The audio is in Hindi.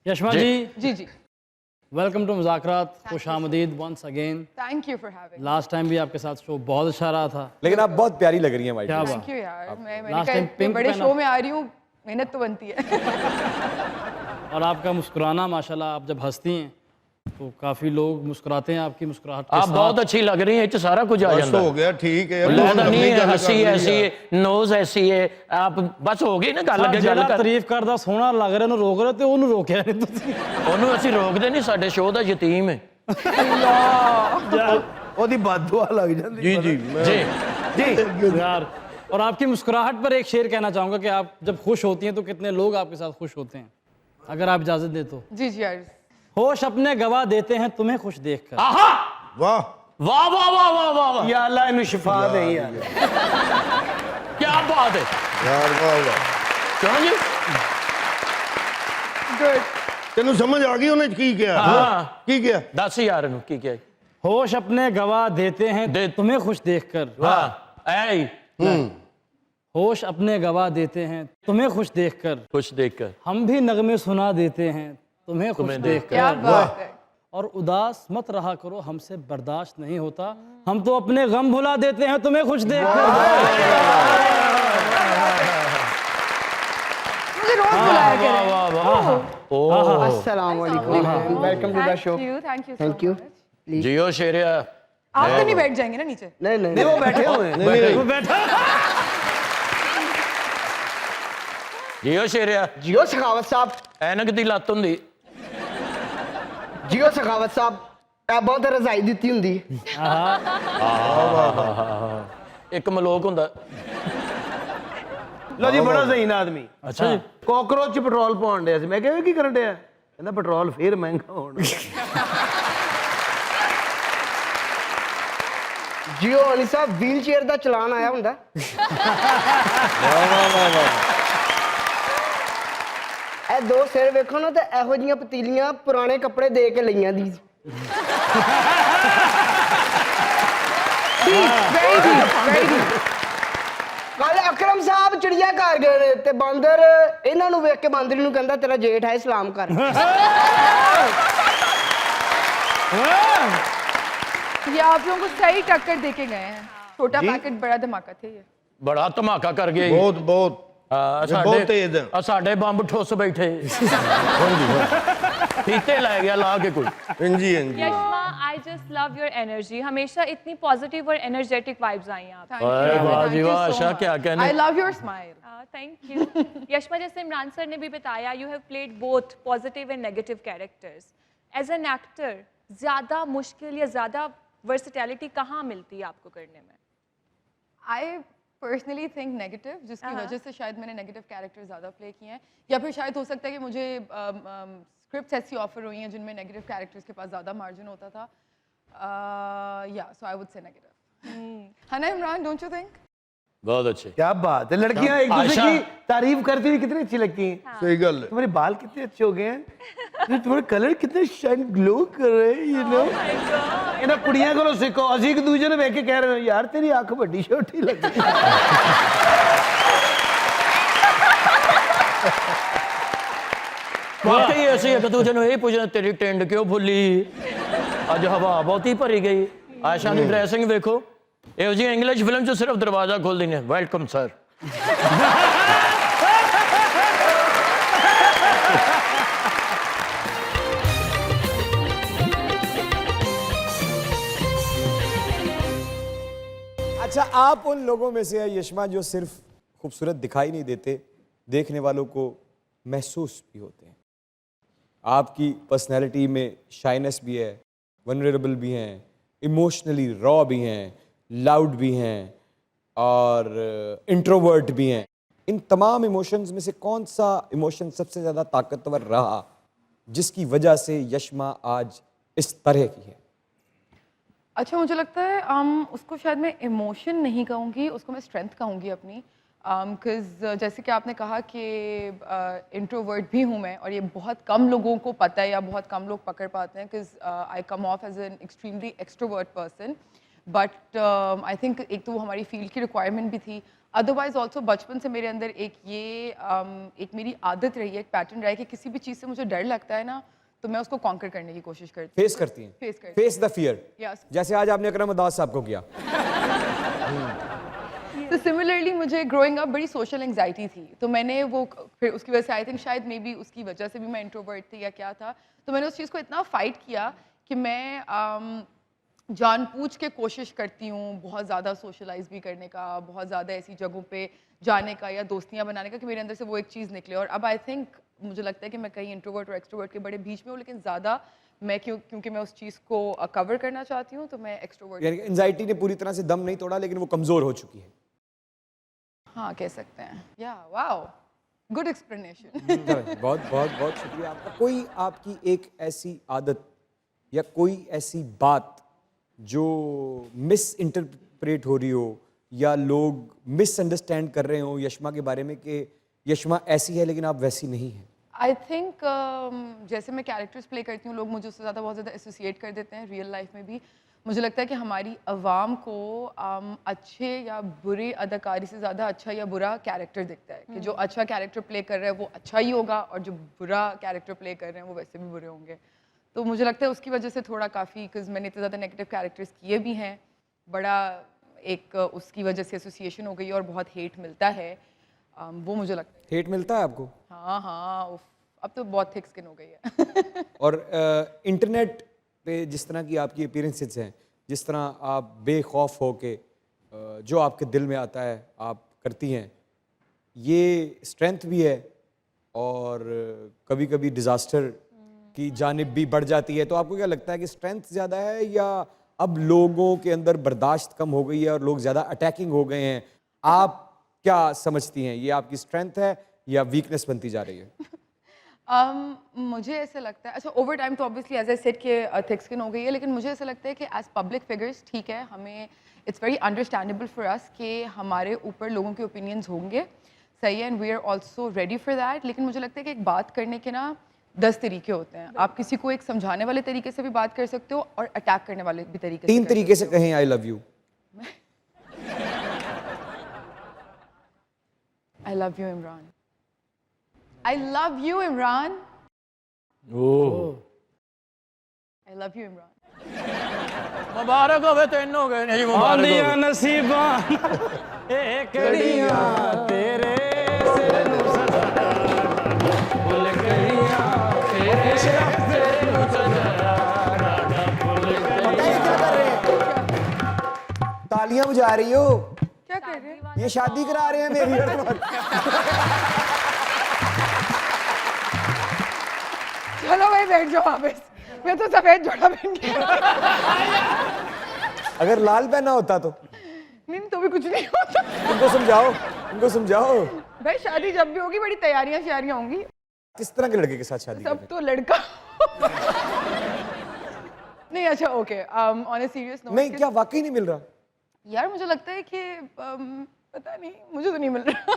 Yashma ji ji ji welcome to मुज़ाकरात, खुश आमदीद once again. Thank you for having last time भी आपके साथ शो बहुत अच्छा रहा था। लेकिन आप बहुत प्यारी लग रही हैं वाइट क्या ड्रेस। बात। थैंक यू यार मैंने last कहा time इतने pink बड़े पहना। शो में आ रही हूँ, मेहनत तो बनती है। और आपका मुस्कुराना माशाल्लाह, आप जब हंसती हैं तो काफ़ी लोग मुस्कुराते हैं आपकी मुस्कुराहट के आप साथ। बहुत अच्छी लग रही हैं, इस सारा कुछ आ बस जाता हो है। गया, ठीक है। लहदा नहीं है, गल हंसी कर ली ऐसी यार। है, नोज ऐसी है, आप बस हो गई ना गल ਸਰ के गल ਜਿਹੜਾ कर ਤਾਰੀਫ ਕਰਦਾ ਸੋਹਣਾ ਲੱਗ ਰਿਹਾ ਉਹਨੂੰ ਰੋਕ ਰਹੇ ਤੇ ਉਹਨੂੰ ਰੋਕਿਆ ਨਹੀਂ ਤੁਸੀਂ। ਉਹਨੂੰ ਅਸੀਂ ਰੋਕਦੇ ਨਹੀਂ, ਸਾਡੇ ਸ਼ੋਅ ਦਾ ਯਤੀਮ ਹੈ। ਉਹਦੀ ਬਦਦੁਆ ਲੱਗ ਜਾਂਦੀ जी जी जी ਜੀ यार, और आपकी मुस्कुराहट पर एक शेर कहना चाहूंगा कि आप जब खुश होती हैं तो कितने लोग आपके साथ खुश होते हैं, अगर आप इजाजत दें तो। जी जी यार होश अपने गवा देते हैं तुम्हें खुश देखकर। आहा वाह वाह वाह वाह वाह वाह वाह, ਯਾ ਅੱਲਾ ਇਹਨੂੰ ਸ਼ਿਫਾ ਦੇ ਯਾਰ क्या बात है। यार वाह वाह क्यों जी? गुड तेनू समझ आ गई उन्हें की किया? हाँ। की किया? 10,000 ਨੂੰ ਕੀ ਕਿਹਾ? होश अपने गवा देते हैं दे- तुम्हें खुश देखकर। वाह ऐ होश अपने गवा देते हैं तुम्हें खुश देखकर। कुछ देखकर हम भी नगमे सुना देते हैं तुम्हें खुश तुम्हें देखकर। क्या बात है। और उदास मत रहा करो हमसे बर्दाश्त नहीं होता, हम तो अपने गम भुला देते हैं तुम्हें खुश देखकर। मुझे रोज बुलाया करें। वाह वाह वाह। अस्सलाम वालेकुम, welcome to the show. Thank you thank you. जियो शेरिया आप तो नहीं बैठ जाएंगे ना नीचे? नहीं नहीं ਨਹੀਂ ਉਹ ਬੈਠੇ ਹੋਏ हैं। वो बैठा जियो शेरिया जियो सखावत साहब, ਐਨਕ ਦੀ ਲੱਤ ਹੁੰਦੀ जियो सखावत साहब ਇਹ ਬਹੁਤ ਰਜ਼ਾਈ ਦਿੱਤੀ ਹੁੰਦੀ। ਇੱਕ ਮਲੋਕ ਹੁੰਦਾ। ਲੋ ਜੀ ਬੜਾ ਜ਼ਹੀਨ ਆਦਮੀ ਅੱਛਾ ਜੀ। ਕਾਕਰੋਚ ਚ ਪੈਟਰੋਲ ਪਾਉਣ ਡਿਆ ਸੀ। ਮੈਂ ਕਿਹਾ ਇਹ ਕੀ ਕਰਨ ਡਿਆ? ਕਹਿੰਦਾ ਪੈਟਰੋਲ ਫੇਰ ਮਹਿੰਗਾ ਹੋਣਾ। जियो अली साहब व्हील चेयर ਦਾ ਚਲਾਨ ਆਇਆ ਹੁੰਦਾ। ਇਹ ਦੋ ਸਿਰ ਵੇਖੋ ਨਾ ਤੇ ਇਹੋ ਜੀਆਂ ਪਤੀਲੀਆਂ ਪੁਰਾਣੇ ਕੱਪੜੇ ਦੇ ਕੇ ਲਈਆਂ ਦੀ। Very deep very deep. ਕੱਲ ਅਕਰਮ ਸਾਹਿਬ ਚਿੜੀਆ ਘਰ ਗਏ ਨੇ ਤੇ ਬਾਂਦਰ ਇਹਨਾਂ ਨੂੰ ਵੇਖ ਕੇ ਬਾਂਦਰੀ ਨੂੰ ਕਹਿੰਦਾ ਤੇਰਾ ਜੇਠ ਹੈ ਸਲਾਮ ਕਰ। ये आप लोगों को सही टक्कर देके गए हैं। छोटा पैकेट बड़ा धमाका थे ये। ਬੜਾ ਧਮਾਕਾ ਕਰ ਗਏ। बहुत बहुत ਬਹੁਤ ਤੇਜ਼ ਹੈ। ਆ ਸਾਡੇ ਬੰਬ ਠੁੱਸ ਬੈਠੇ। ਪੀਤੇ ਲੈ ਗਿਆ ਲਾ ਕੇ ਕੋਈ। हाँ जी हाँ जी। Yashma, I just love your energy. हमेशा इतनी पॉजिटिव और एनर्जेटिक वाइब्स आई हैं आप। Thank अरे you, वाह thank जी you वाह, so आशा much. क्या कहने। I love your smile. Thank you. Yashma, जैसे इमरान सर ने भी बताया, you have played both positive and negative characters. As an actor, ज़्यादा मुश्किल या ज़्यादा वर्सिटैलिटी कहाँ मिलती है आपको करने में? I personally think negative, जिसकी वजह से शायद मैंने नेगेटिव कैरेक्टर ज़्यादा प्ले किए हैं, या फिर शायद हो सकता है कि मुझे स्क्रिप्ट्स ऐसी ऑफर हुई हैं जिनमें नेगेटिव कैरेक्टर्स के पास ज़्यादा मार्जिन होता था। या सो आई वुड से नेगेटिव। है ना इमरान, डोंट यू थिंक? बहुत अच्छे। क्या बात है, लड़कियां एक दूसरे आशा। की तारीफ करती हुई कितनी अच्छी लगती हैं। सही गल है। तुम्हारे बाल कितने अच्छे हो गए हैं, तुम्हारे कलर कितने शाइन ग्लो कर रहे हैं, यू नो। ਇਹਨਾਂ ਕੁੜੀਆਂ ਕੋਲੋਂ ਸਿੱਖੋ। ਅਸੀਂ ਇੱਕ ਦੂਜੇ ਨੂੰ ਵੇਖ ਕੇ ਕਹਿ ਰਹੇ ਹਾਂ ਯਾਰ ਤੇਰੀ ਅੱਖ ਵੱਡੀ ਛੋਟੀ ਲੱਗਦੀ। वाकई ऐसी एक दूसरे ਨੂੰ ਇਹ ਪੁੱਛਣਾ ਤੇਰੀ ਟਿੰਡ ਕਿਉਂ ਫੁੱਲੀ। ਅੱਜ ਹਵਾ ਬਹੁਤੀ ਭਰੀ ਗਈ। ਆਸ਼ਾ ਦੀ ਡਰੈਸਿੰਗ ਵੇਖੋ, ਇਹੋ ਜਿਹੀ ਇੰਗਲਿਸ਼ ਫਿਲਮ 'ਚ ਸਿਰਫ ਦਰਵਾਜ਼ਾ ਖੋਲਦੀ ਨੇ, ਵੈਲਕਮ ਸਰ। अच्छा, आप उन लोगों में से है यशमा जो सिर्फ खूबसूरत दिखाई नहीं देते, देखने वालों को महसूस भी होते हैं। आपकी पर्सनैलिटी में शाइनेस भी है, वनरेबल भी हैं, इमोशनली रॉ भी हैं, लाउड भी हैं और इंट्रोवर्ट भी हैं। इन तमाम इमोशंस में से कौन सा इमोशन सबसे ज़्यादा ताकतवर रहा जिसकी वजह से यशमा आज इस तरह की है? अच्छा, मुझे लगता है उसको शायद मैं इमोशन नहीं कहूँगी, उसको मैं स्ट्रेंथ कहूँगी अपनी। बिकॉज़ जैसे कि आपने कहा कि इंट्रोवर्ट भी हूँ मैं, और ये बहुत कम लोगों को पता है या बहुत कम लोग पकड़ पाते हैं, because I come off as an extremely extrovert person. But I think एक तो वो हमारी फील्ड की रिक्वायरमेंट भी थी। अदरवाइज ऑल्सो बचपन से मेरे अंदर एक ये एक मेरी आदत रही है, एक पैटर्न रहा है कि किसी भी चीज़ से मुझे डर लगता है ना, तो मैं उसको कॉन्कर करने की कोशिश करती हूँ। फेस करती हैं? फेस करती फेस द फियर। Yes. जैसे आज आपने अकरम अदास साहब को किया। तो सिमिलरली मुझे ग्रोइंग अप बड़ी सोशल एंग्जाइटी थी, तो मैंने वो फिर उसकी वजह से आई थिंक शायद मे बी उसकी वजह से भी मैं इंट्रोवर्ट थी या क्या था, तो मैंने उस चीज़ को इतना फाइट किया कि मैं जानबूझ के कोशिश करती हूँ बहुत ज़्यादा सोशलाइज भी करने का, बहुत ज़्यादा ऐसी जगहों पे जाने का या दोस्तियाँ बनाने का कि मेरे अंदर से वो एक चीज़ निकले। और अब आई थिंक मुझे लगता है कि मैं कहीं इंट्रोवर्ट और एक्सट्रोवर्ट के बड़े बीच में हूँ, लेकिन ज़्यादा मैं क्योंकि मैं उस चीज़ को कवर करना चाहती हूँ, तो मैं एक्सट्रोवर्ट। यानी एंजाइटी ने पूरी तरह से दम नहीं तोड़ा, लेकिन वो कमजोर हो चुकी है। हाँ, कह सकते हैं। या वाओ, गुड एक्सप्लेनेशन। बहुत बहुत बहुत शुक्रिया आपका। कोई आपकी एक ऐसी आदत या कोई ऐसी बात जो मिस इंटरप्रेट हो रही हो या लोग मिसअंडरस्टैंड कर रहे हो यशमा के बारे में कि यशमा ऐसी है लेकिन आप वैसी नहीं हैं? आई थिंक जैसे मैं कैरेक्टर्स प्ले करती हूँ, लोग मुझे उससे ज़्यादा बहुत ज़्यादा एसोसिएट कर देते हैं रियल लाइफ में भी। मुझे लगता है कि हमारी अवाम को अच्छे या बुरे अदाकारी से ज़्यादा अच्छा या बुरा कैरेक्टर दिखता है, कि जो अच्छा कैरेक्टर प्ले कर रहा है वो अच्छा ही होगा और जो बुरा कैरेक्टर प्ले कर रहे हैं वो वैसे भी बुरे होंगे। तो मुझे लगता है उसकी वजह से थोड़ा काफ़ी, बिकॉज मैंने इतने ज़्यादा नेगेटिव कैरेक्टर्स किए भी हैं, बड़ा एक उसकी वजह से एसोसिएशन हो गई है और बहुत हेट मिलता है। वो मुझे लगता है। हेट मिलता है आपको? हाँ हाँ, उफ, अब तो बहुत थिक स्किन हो गई है। और इंटरनेट पे जिस तरह की आपकी अपीयरेंसेस हैं, जिस तरह आप बेखौफ हो के जो आपके दिल में आता है आप करती हैं, ये स्ट्रेंथ भी है और कभी कभी डिज़ास्टर की जानिब भी बढ़ जाती है। तो आपको क्या लगता है कि स्ट्रेंथ ज़्यादा है या अब लोगों के अंदर बर्दाश्त कम हो गई है और लोग ज़्यादा अटैकिंग हो गए हैं? आप क्या समझती हैं, ये आपकी स्ट्रेंथ है या वीकनेस बनती जा रही है? मुझे ऐसा लगता है, अच्छा ओवर टाइम तो ऑब्वियसली एज आई सेड कि थिक स्किन हो गई है, लेकिन मुझे ऐसा लगता है कि एज पब्लिक फिगर्स ठीक है, हमें it's very understandable for us कि हमारे ऊपर लोगों के ओपिनियंस होंगे, सही है, and we are also ready for that. लेकिन मुझे लगता है कि एक बात करने के ना 10 तरीके होते हैं। आप किसी को एक समझाने वाले तरीके से भी बात कर सकते हो और अटैक करने वाले भी तरीके से। 3 तरीके से कहें I love you. I love you, Imran. I love you, Imran. I love you, Imran. मुबारक होवे तेनों गए नहीं मुबारक आंदियां होवे। नसीबां एकड़ियां तेरे सिर नूं सजाया, फुल कड़ियां तेरे सिर नूं सजाया, फुल तालियां बजा रही हो? क्या कर रहे हैं? ये शादी करा रहे हैं मेरी। चलो भाई बैठ जाओ वापस। मैं तो सफेद जोड़ा पहन के। अगर लाल पहना होता तो? नहीं तो भी कुछ नहीं होता। उनको समझाओ, उनको समझाओ। भाई शादी जब भी होगी बड़ी तैयारियां श्यारियां होंगी। किस तरह के लड़के के साथ शादी सब तो लड़का। नहीं अच्छा okay, on a serious note. नहीं, क्या वाकई नहीं मिल रहा? यार मुझे लगता है कि पता नहीं, मुझे तो नहीं मिल रहा।